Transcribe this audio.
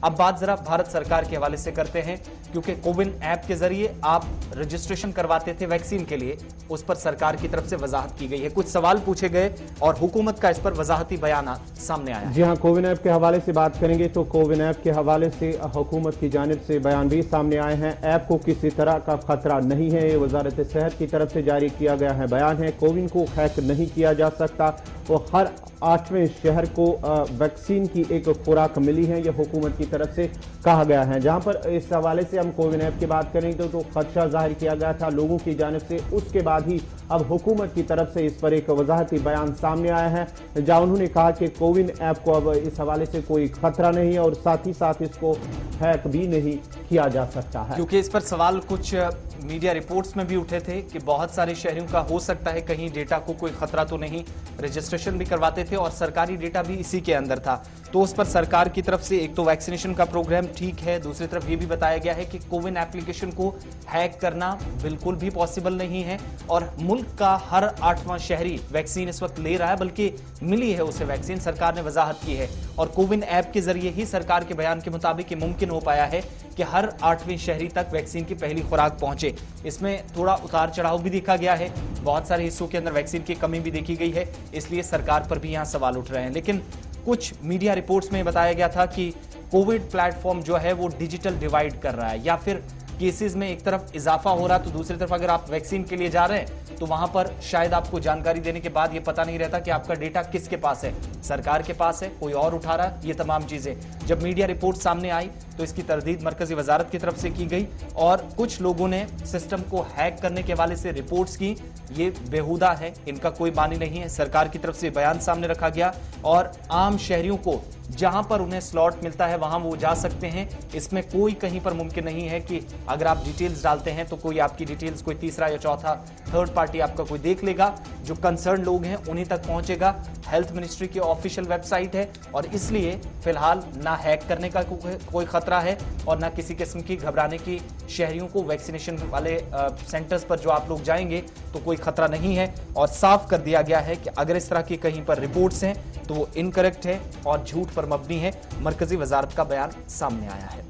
अब बात जरा भारत सरकार के हवाले से करते हैं, क्योंकि कोविन ऐप के जरिए आप रजिस्ट्रेशन करवाते थे वैक्सीन के लिए, उस पर सरकार की तरफ से वजाहत की गई है, कुछ सवाल पूछे गए और हुकूमत का इस पर वजाहती बयान सामने आया। जी हाँ, कोविन ऐप के हवाले से बात करेंगे तो कोविन ऐप के हवाले से हुकूमत की जानिब से बयान भी सामने आए हैं। ऐप को किसी तरह का खतरा नहीं है, ये वजारत सेहत की तरफ से जारी किया गया है बयान है। कोविन को हैक नहीं किया जा सकता। वो हर 8वें शहर को वैक्सीन की एक खुराक मिली है, यह हुकूमत की तरफ से कहा गया है। जहां पर इस हवाले से हम कोविन ऐप की बात करेंगे तो खदशा जाहिर किया गया था लोगों की जानिब से, उसके बाद ही अब हुकूमत की तरफ से इस पर एक वजाहती बयान सामने आया है, जहां उन्होंने कहा कि कोविन ऐप को अब इस हवाले से कोई खतरा नहीं है और साथ ही साथ इसको हैक भी नहीं किया जा सकता है। क्योंकि इस पर सवाल कुछ मीडिया रिपोर्ट्स में भी उठे थे कि बहुत सारे शहरों का हो सकता है कहीं डेटा को कोई खतरा तो नहीं, रजिस्ट्रेशन भी करवाते थे और सरकारी डेटा भी इसी के अंदर था। तो उस पर सरकार की तरफ से एक तो वैक्सीनेशन का प्रोग्राम ठीक है, दूसरी तरफ ये भी बताया गया है कि कोविन एप्लीकेशन को हैक करना बिल्कुल भी पॉसिबल नहीं है और मुल्क का हर 8वां शहरी वैक्सीन इस वक्त ले रहा है, बल्कि मिली है उसे वैक्सीन, सरकार ने वजाहत की है। और कोविन ऐप के जरिए ही सरकार के बयान के मुताबिक ये मुमकिन हो पाया है कि हर 8वें शहरी तक वैक्सीन की पहली खुराक पहुंचे। इसमें थोड़ा उतार चढ़ाव भी देखा गया है, बहुत सारे हिस्सों के अंदर वैक्सीन की कमी भी देखी गई है, इसलिए सरकार पर भी यहां सवाल उठ रहे हैं। लेकिन कुछ मीडिया रिपोर्ट्स में बताया गया था कि कोविड प्लेटफॉर्म जो है वो डिजिटल डिवाइड कर रहा है, या फिर केसेस में एक तरफ इजाफा हो रहा है तो दूसरी तरफ अगर आप वैक्सीन के लिए जा रहे हैं तो वहां पर शायद आपको जानकारी देने के बाद ये पता नहीं रहता कि आपका डेटा किसके पास है, सरकार के पास है, कोई और उठा रहा है। ये तमाम चीजें जब मीडिया रिपोर्ट सामने आई तो इसकी तरदीद मरकजी वजारत की तरफ से की गई और कुछ लोगों ने सिस्टम को हैक करने के हवाले से रिपोर्ट्स की। ये बेहुदा है, इनका कोई मानी नहीं है। सरकार की तरफ से बयान सामने रखा गया और आम शहरियों को जहां पर उन्हें स्लॉट मिलता है वहां वो जा सकते हैं। इसमें कोई कहीं पर मुमकिन नहीं है कि अगर आप डिटेल्स डालते हैं तो कोई आपकी डिटेल्स कोई तीसरा या चौथा थर्ड पार्टी आपका कोई देख लेगा। जो कंसर्न लोग हैं उन्हीं तक पहुंचेगा। हेल्थ मिनिस्ट्री की ऑफिशियल वेबसाइट है और इसलिए फिलहाल ना हैक करने का कोई खतरा है और ना किसी किस्म की घबराने की शहरियों को वैक्सीनेशन वाले सेंटर्स पर जो आप लोग जाएंगे तो कोई खतरा नहीं है। और साफ कर दिया गया है कि अगर इस तरह की कहीं पर रिपोर्ट्स हैं तो वो इनकरेक्ट है और झूठ पर मबनी है। मरकजी वजारत का बयान सामने आया है।